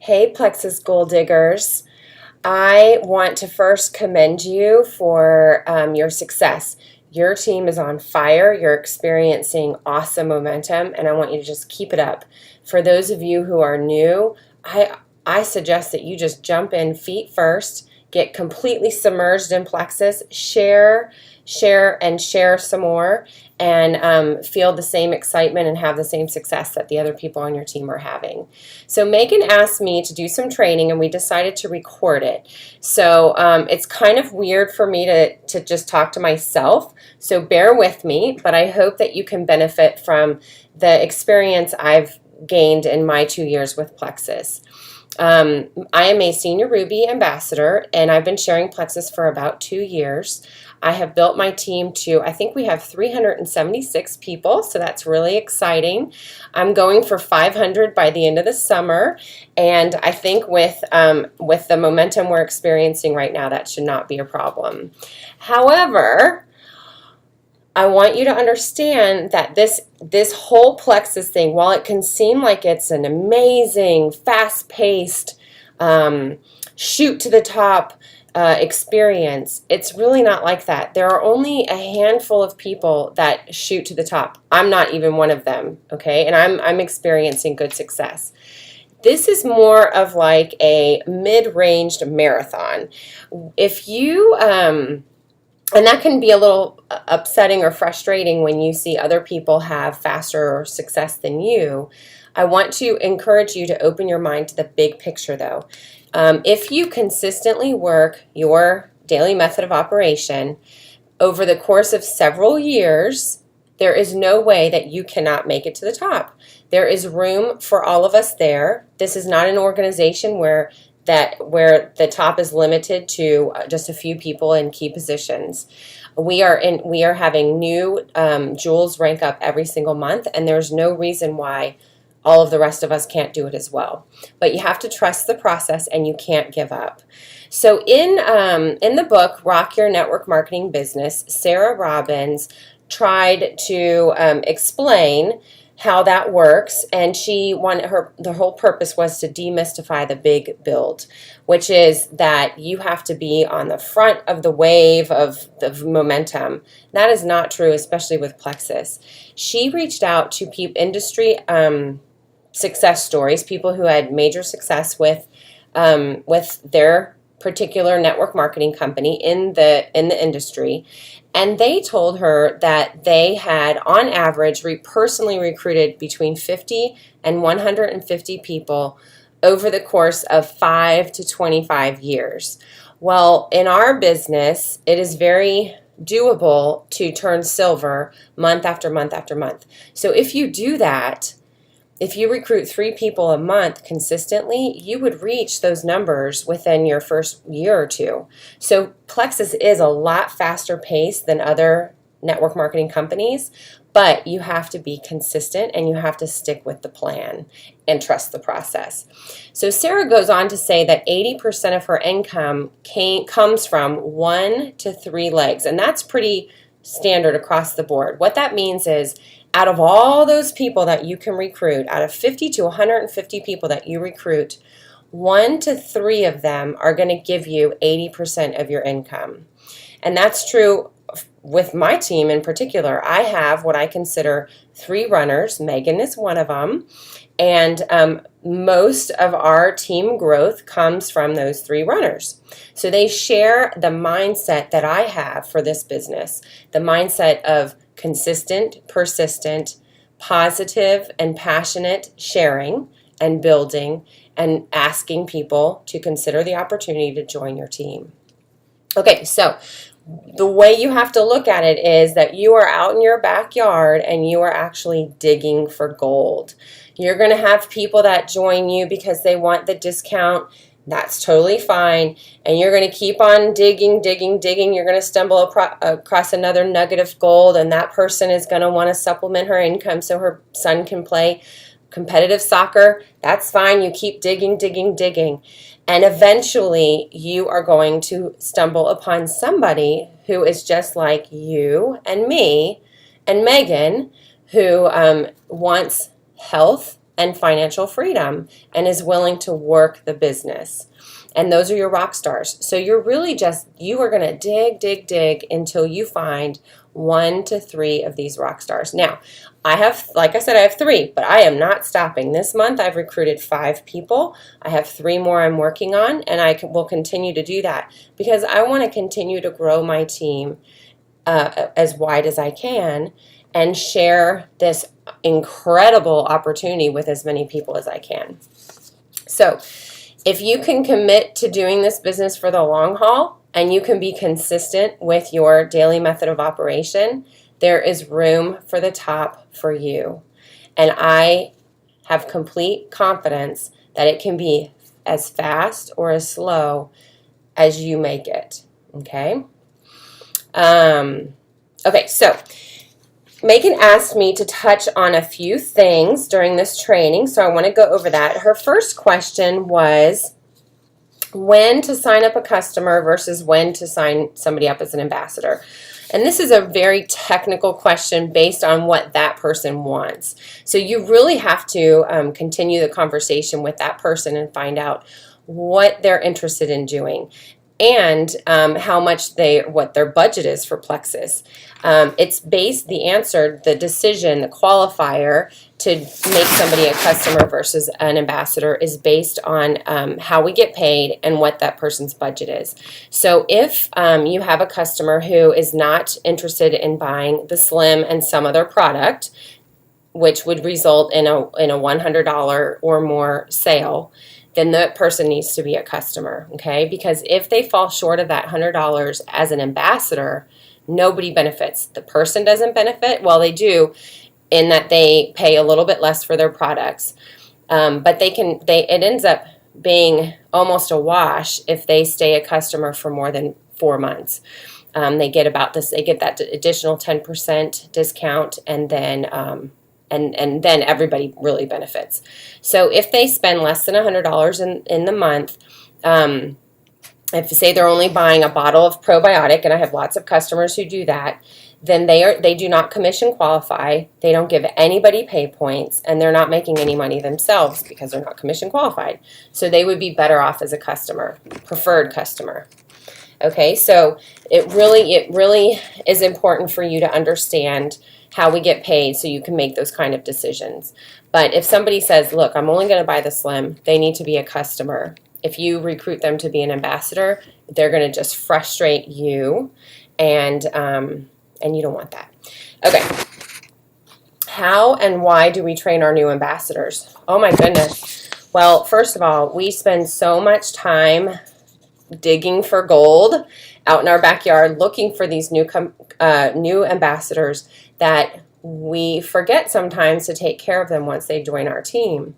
Hey, Plexus Goal Diggers. I want to first commend you for your success. Your team is on fire. You're experiencing awesome momentum, and I want you to just keep it up. For those of you who are new, I suggest that you just jump in feet first, get completely submerged in Plexus, share some more, and feel the same excitement and have the same success that the other people on your team are having. So Megan asked me to do some training, and we decided to record it. So it's kind of weird for me to just talk to myself, so bear with me, but I hope that you can benefit from the experience I've gained in my 2 years with Plexus. I am a Senior Ruby ambassador, and I've been sharing Plexus for about 2 years. I have built my team to, I think we have 376 people, so that's really exciting. I'm going for 500 by the end of the summer, and I think with the momentum we're experiencing right now, that should not be a problem. However, I want you to understand that this whole Plexus thing, while it can seem like it's an amazing, fast-paced, shoot to the top experience, it's really not like that. There are only a handful of people that shoot to the top. I'm not even one of them, okay? And I'm experiencing good success. This is more of like a mid-ranged marathon. If you and that can be a little upsetting or frustrating when you see other people have faster success than you. I want to encourage you to open your mind to the big picture, though. If you consistently work your daily method of operation over the course of several years, there is no way that you cannot make it to the top. There is room for all of us there. This is not an organization where the top is limited to just a few people in key positions. We are having new jewels rank up every single month, and there's no reason why all of the rest of us can't do it as well. But you have to trust the process, and you can't give up. So in the book, Rock Your Network Marketing Business, Sarah Robbins tried to explain how that works, and the whole purpose was to demystify the big build, which is that you have to be on the front of the wave of the momentum. That is not true, especially with Plexus. She reached out to industry success stories, people who had major success with their particular network marketing company in the industry. And they told her that they had, on average, personally recruited between 50 and 150 people over the course of 5 to 25 years. Well, in our business, it is very doable to turn silver month after month after month. So if you do that, if you recruit 3 people a month consistently, you would reach those numbers within your first year or 2. So Plexus is a lot faster paced than other network marketing companies, but you have to be consistent and you have to stick with the plan and trust the process. So Sarah goes on to say that 80% of her income comes from 1 to 3 legs, and that's pretty standard across the board. What that means is, out of all those people that you can recruit, out of 50 to 150 people that you recruit, 1 to 3 of them are going to give you 80% of your income. And that's true with my team in particular. I have what I consider 3 runners. Megan is one of them. And most of our team growth comes from those 3 runners. So they share the mindset that I have for this business, the mindset of consistent, persistent, positive, and passionate sharing and building and asking people to consider the opportunity to join your team. Okay, so the way you have to look at it is that you are out in your backyard and you are actually digging for gold. You're going to have people that join you because they want the discount. That's totally fine. And you're going to keep on digging. You're going to stumble across another nugget of gold, and that person is going to want to supplement her income so her son can play competitive soccer. That's fine. You keep digging. And eventually you are going to stumble upon somebody who is just like you and me and Megan, who wants health, and financial freedom and is willing to work the business. And those are your rock stars. So you're really you are going to dig until you find 1 to 3 of these rock stars. Now, like I said, I have 3, but I am not stopping. This month I've recruited 5 people. I have 3 more I'm working on, and will continue to do that because I want to continue to grow my team as wide as I can and share this incredible opportunity with as many people as I can. So if you can commit to doing this business for the long haul and you can be consistent with your daily method of operation, there is room for the top for you. And I have complete confidence that it can be as fast or as slow as you make it. Okay? Okay, so Megan asked me to touch on a few things during this training, so I want to go over that. Her first question was when to sign up a customer versus when to sign somebody up as an ambassador. And this is a very technical question based on what that person wants. So you really have to continue the conversation with that person and find out what they're interested in doing and how much what their budget is for Plexus. It's based, the decision, the qualifier to make somebody a customer versus an ambassador is based on how we get paid and what that person's budget is. So if you have a customer who is not interested in buying the Slim and some other product, which would result in a $100 or more sale, then that person needs to be a customer, okay? Because if they fall short of that $100 as an ambassador, nobody benefits. The person doesn't benefit. Well, they do in that they pay a little bit less for their products, but it ends up being almost a wash if they stay a customer for more than 4 months. They get that additional 10% discount, and then and then everybody really benefits. So if they spend less than $100 in the month, if say they're only buying a bottle of probiotic, and I have lots of customers who do that, then they do not commission qualify. They don't give anybody pay points, and they're not making any money themselves because they're not commission qualified. So they would be better off as a customer, preferred customer. Okay, so it really is important for you to understand how we get paid so you can make those kind of decisions. But if somebody says, look, I'm only going to buy the Slim, they need to be a customer. If you recruit them to be an ambassador, they're going to just frustrate you, and you don't want that. Okay. How and why do we train our new ambassadors? Oh my goodness. Well, first of all, we spend so much time digging for gold out in our backyard looking for these new ambassadors that we forget sometimes to take care of them once they join our team.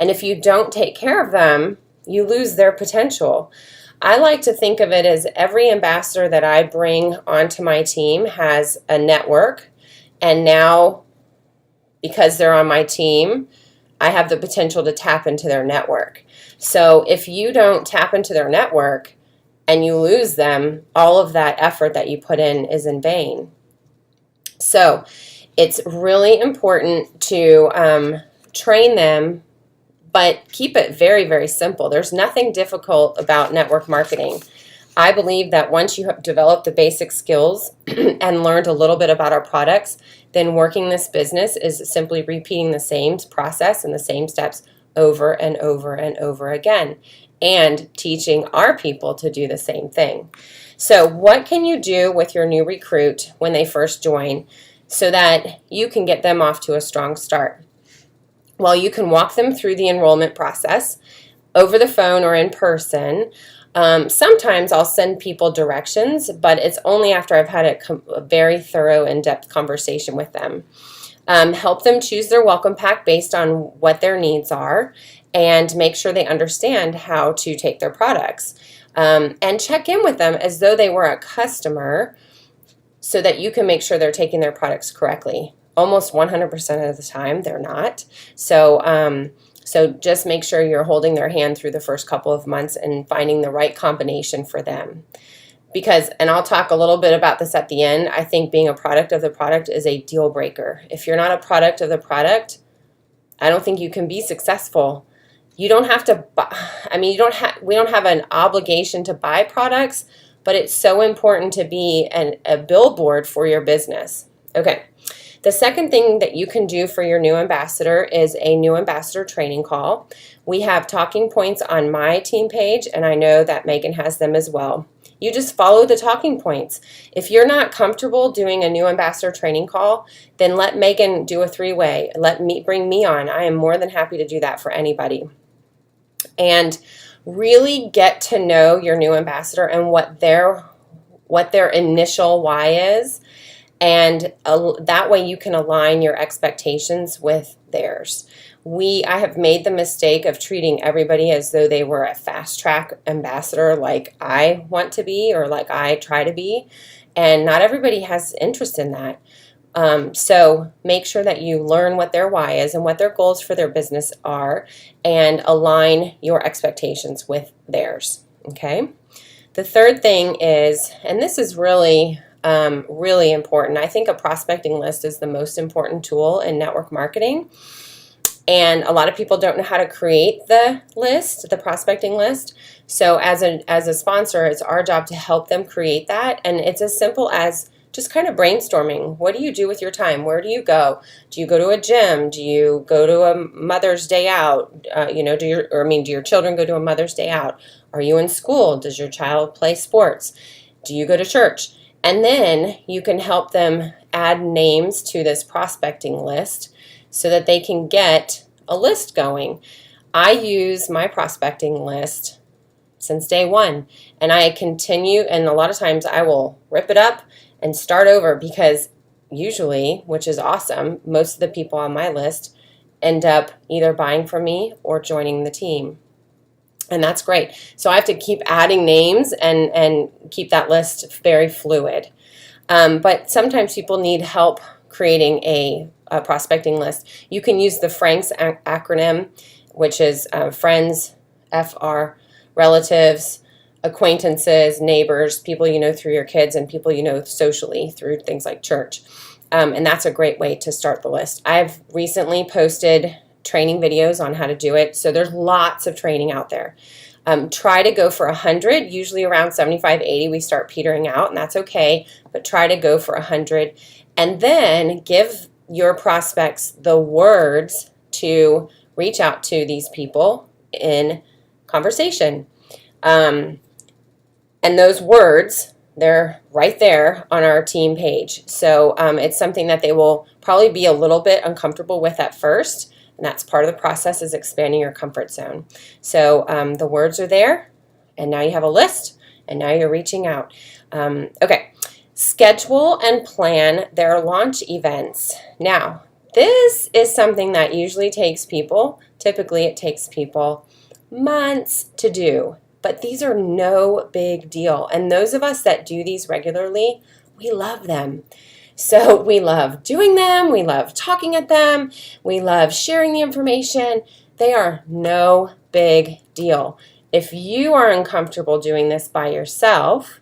And if you don't take care of them, you lose their potential. I like to think of it as every ambassador that I bring onto my team has a network, and now because they're on my team, I have the potential to tap into their network. So if you don't tap into their network and you lose them, all of that effort that you put in is in vain. So it's really important to train them, but keep it very, very simple. There's nothing difficult about network marketing. I believe that once you have developed the basic skills and learned a little bit about our products, then working this business is simply repeating the same process and the same steps over and over and over again, and teaching our people to do the same thing. So what can you do with your new recruit when they first join so that you can get them off to a strong start? Well, you can walk them through the enrollment process over the phone or in person. Sometimes I'll send people directions, but it's only after I've had a very thorough, in-depth conversation with them. Help them choose their welcome pack based on what their needs are, and make sure they understand how to take their products. And check in with them as though they were a customer so that you can make sure they're taking their products correctly. Almost 100% of the time, they're not. So just make sure you're holding their hand through the first couple of months and finding the right combination for them. Because, and I'll talk a little bit about this at the end, I think being a product of the product is a deal breaker. If you're not a product of the product, I don't think you can be successful. You don't have to buy, we don't have an obligation to buy products, but it's so important to be a billboard for your business. Okay. The second thing that you can do for your new ambassador is a new ambassador training call. We have talking points on my team page, and I know that Megan has them as well. You just follow the talking points. If you're not comfortable doing a new ambassador training call, then let Megan do a 3-way. Bring me on. I am more than happy to do that for anybody. And really get to know your new ambassador and what their initial why is. And that way you can align your expectations with theirs. I have made the mistake of treating everybody as though they were a fast track ambassador like I want to be or like I try to be. And not everybody has interest in that. So make sure that you learn what their why is and what their goals for their business are and align your expectations with theirs. Okay. The third thing is, and this is really important. I think a prospecting list is the most important tool in network marketing. And a lot of people don't know how to create the list, the prospecting list. So as a sponsor, it's our job to help them create that. And it's as simple as just kind of brainstorming. What do you do with your time? Where do you go? Do you go to a gym? Do you go to a Mother's Day out? Do your children go to a Mother's Day out? Are you in school? Does your child play sports? Do you go to church? And then you can help them add names to this prospecting list so that they can get a list going. I use my prospecting list since day one, and I continue, and a lot of times I will rip it up and start over because usually, which is awesome, most of the people on my list end up either buying from me or joining the team. And that's great. So I have to keep adding names and keep that list very fluid. But sometimes people need help creating a prospecting list. You can use the FRANKS acronym, which is friends, FR, relatives, acquaintances, neighbors, people you know through your kids, and people you know socially through things like church. And that's a great way to start the list. I've recently posted training videos on how to do it. So there's lots of training out there. Try to go for 100. Usually around 75, 80, we start petering out, and that's okay. But try to go for 100. And then give your prospects the words to reach out to these people in conversation. And those words, they're right there on our team page. So it's something that they will probably be a little bit uncomfortable with at first. And that's part of the process, is expanding your comfort zone. So the words are there, and now you have a list, and now you're reaching out. Okay, schedule and plan their launch events. Now, this is something that usually typically it takes people months to do, but these are no big deal. And those of us that do these regularly, we love them. So we love doing them, we love talking at them, we love sharing the information. They are no big deal. If you are uncomfortable doing this by yourself,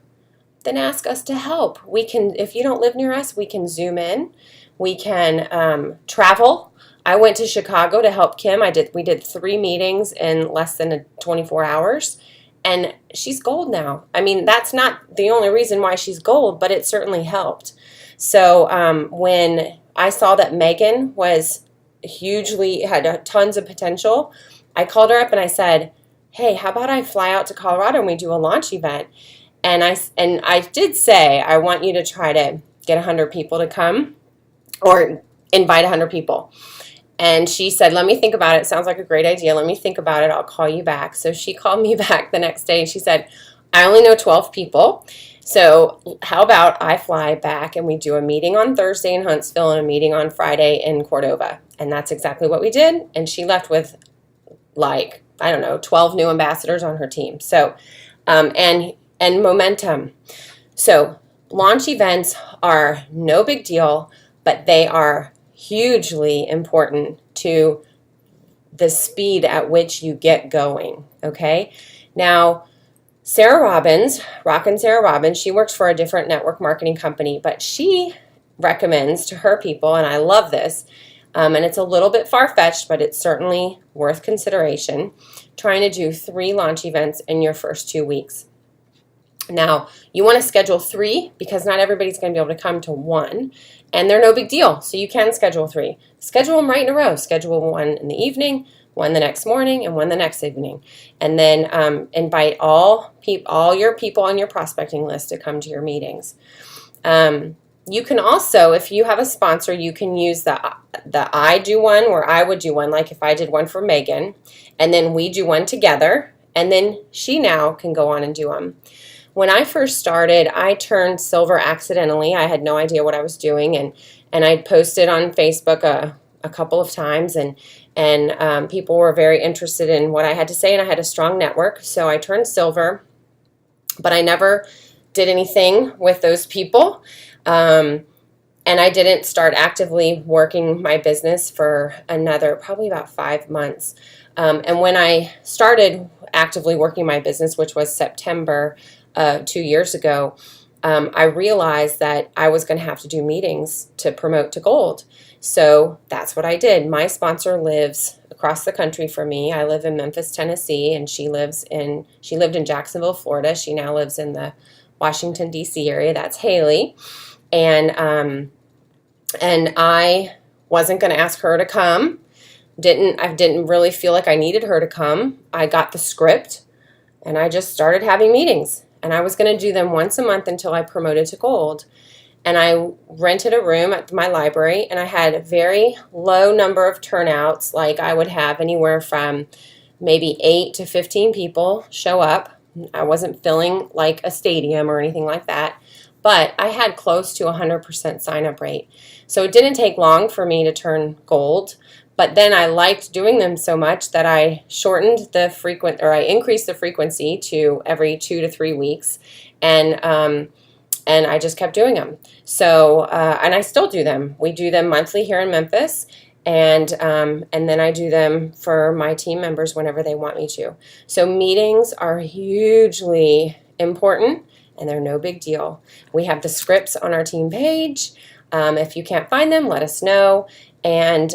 then ask us to help. If you don't live near us, we can Zoom in. We can travel. I went to Chicago to help Kim. We did 3 meetings in less than 24 hours. And she's gold now. I mean, that's not the only reason why she's gold, but it certainly helped. So when I saw that Megan had tons of potential, I called her up and I said, hey, how about I fly out to Colorado and we do a launch event? And I did say, I want you to try to get 100 people to come or invite 100 people. And she said, let me think about it. Sounds like a great idea. Let me think about it. I'll call you back. So she called me back the next day and she said, I only know 12 people. So how about I fly back and we do a meeting on Thursday in Huntsville and a meeting on Friday in Cordova. And that's exactly what we did. And she left with 12 new ambassadors on her team. So, and momentum. So launch events are no big deal, but they are hugely important to the speed at which you get going. Okay. Now, Sarah Robbins, Rockin' Sarah Robbins, she works for a different network marketing company, but she recommends to her people, and I love this, And it's a little bit far-fetched, but it's certainly worth consideration, trying to do 3 launch events in your first 2 weeks. Now, you want to schedule 3 because not everybody's going to be able to come to 1, and they're no big deal, so you can schedule 3. Schedule them right in a row. Schedule 1 in the evening, 1 the next morning, and 1 the next evening. And then invite all your people on your prospecting list to come to your meetings. You can also, if you have a sponsor, you can use the I do one, where I would do one, like if I did one for Megan, and then we do one together, and then she now can go on and do them. When I first started, I turned silver accidentally. I had no idea what I was doing, and I posted on Facebook a couple of times, and people were very interested in what I had to say, and I had a strong network, so I turned silver, but I never did anything with those people, and I didn't start actively working my business for another probably about 5 months. And when I started actively working my business, which was September 2 years ago, I realized that I was going to have to do meetings to promote to gold. So that's what I did. My sponsor lives across the country from me. I live in Memphis, Tennessee, and she lived in Jacksonville, Florida. She now lives in the Washington, D.C. area. That's Haley. And I wasn't going to ask her to come. I didn't really feel like I needed her to come. I got the script, and I just started having meetings. And I was going to do them once a month until I promoted to gold. And I rented a room at my library, and I had a very low number of turnouts. Like I would have anywhere from maybe 8 to 15 people show up. I wasn't filling like a stadium or anything like that, but I had close to 100% sign-up rate. So it didn't take long for me to turn gold. But then I liked doing them so much that I increased the frequency to every 2 to 3 weeks, and I just kept doing them. So and I still do them. We do them monthly here in Memphis, and then I do them for my team members whenever they want me to. So meetings are hugely important, and they're no big deal. We have the scripts on our team page. If you can't find them, let us know. And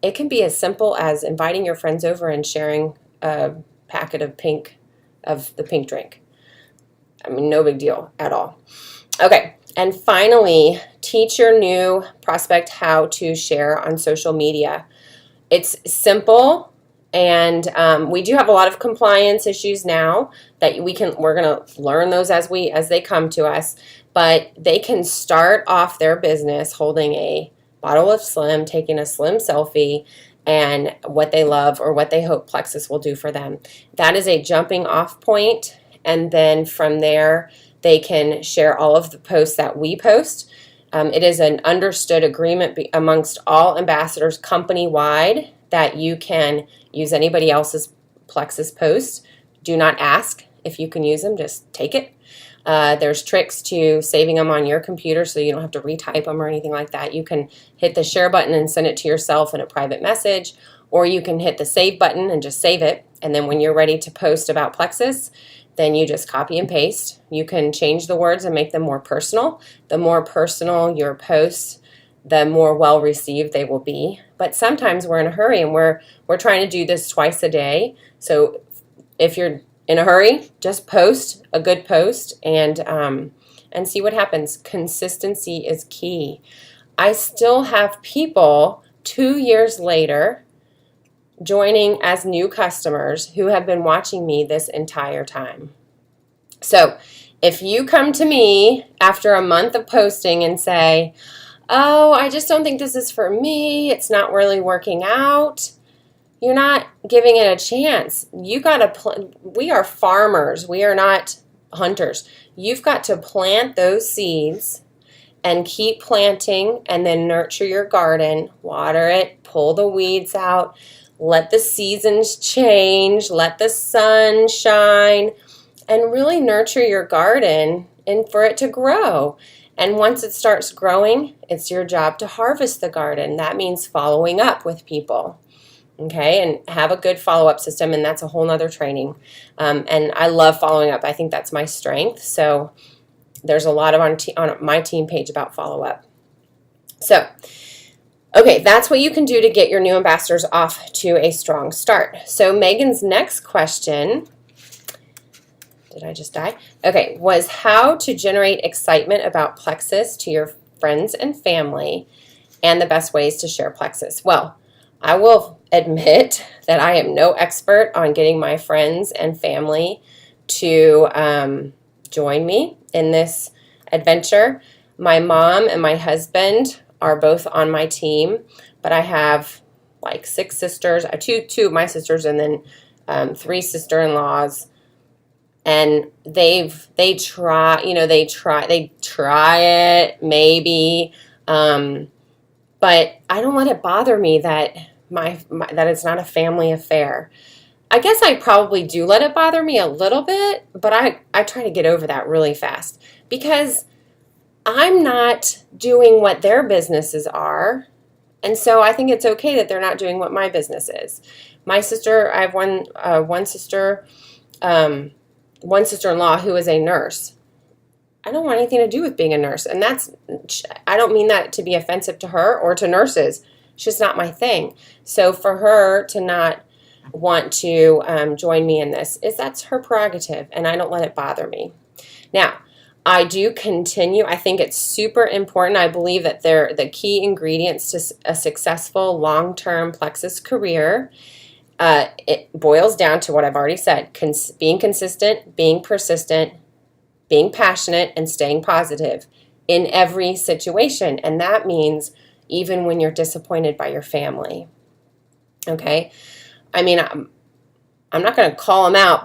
it can be as simple as inviting your friends over and sharing a packet of the pink drink. I mean, no big deal at all. Okay, and finally, teach your new prospect how to share on social media. It's simple, and we do have a lot of compliance issues now that we're going to learn those as they come to us. But they can start off their business holding a bottle of Slim, taking a Slim selfie, and what they love or what they hope Plexus will do for them. That is a jumping off point, and then from there they can share all of the posts that we post. It is an understood agreement amongst all ambassadors company-wide that you can use anybody else's Plexus post. Do not ask if you can use them, just take it. There's tricks to saving them on your computer so you don't have to retype them or anything like that. You can hit the share button and send it to yourself in a private message, or you can hit the save button and just save it. And then when you're ready to post about Plexus, then you just copy and paste. You can change the words and make them more personal. The more personal your posts, the more well received they will be. But sometimes we're in a hurry, and we're trying to do this twice a day. So if you're in a hurry, just post a good post and see what happens. Consistency is key. I still have people 2 years later joining as new customers who have been watching me this entire time. So if you come to me after a month of posting and say, oh, I just don't think this is for me, it's not really working out, you're not giving it a chance. You got to we are farmers. We are not hunters. You've got to plant those seeds and keep planting, and then nurture your garden, water it, pull the weeds out, let the seasons change, let the sun shine, and really nurture your garden and for it to grow. And once it starts growing, it's your job to harvest the garden. That means following up with people. Okay, and have a good follow-up system, and that's a whole nother training. And I love following up. I think that's my strength. So there's a lot on my team page about follow-up. So Okay, that's what you can do to get your new ambassadors off to a strong start. So Megan's next question, did I just die? Okay, was how to generate excitement about Plexus to your friends and family and the best ways to share Plexus. Well, I will admit that I am no expert on getting my friends and family to join me in this adventure. My mom and my husband are both on my team, but I have like 6 sisters, two of my sisters, and then 3 sister-in-laws, and they try it maybe, but I don't let it bother me that that it's not a family affair. I guess I probably do let it bother me a little bit, but I try to get over that really fast because I'm not doing what their businesses are, and so I think it's okay that they're not doing what my business is. My sister, I have one sister-in-law who is a nurse. I don't want anything to do with being a nurse, and I don't mean that to be offensive to her or to nurses. It's just not my thing. So for her to not want to join me in this, that's her prerogative, and I don't let it bother me. Now, I do continue. I think it's super important. I believe that they're the key ingredients to a successful long-term Plexus career. It boils down to what I've already said: being consistent, being persistent, being passionate, and staying positive in every situation. And that means even when you're disappointed by your family. Okay? I mean, I'm not going to call them out, but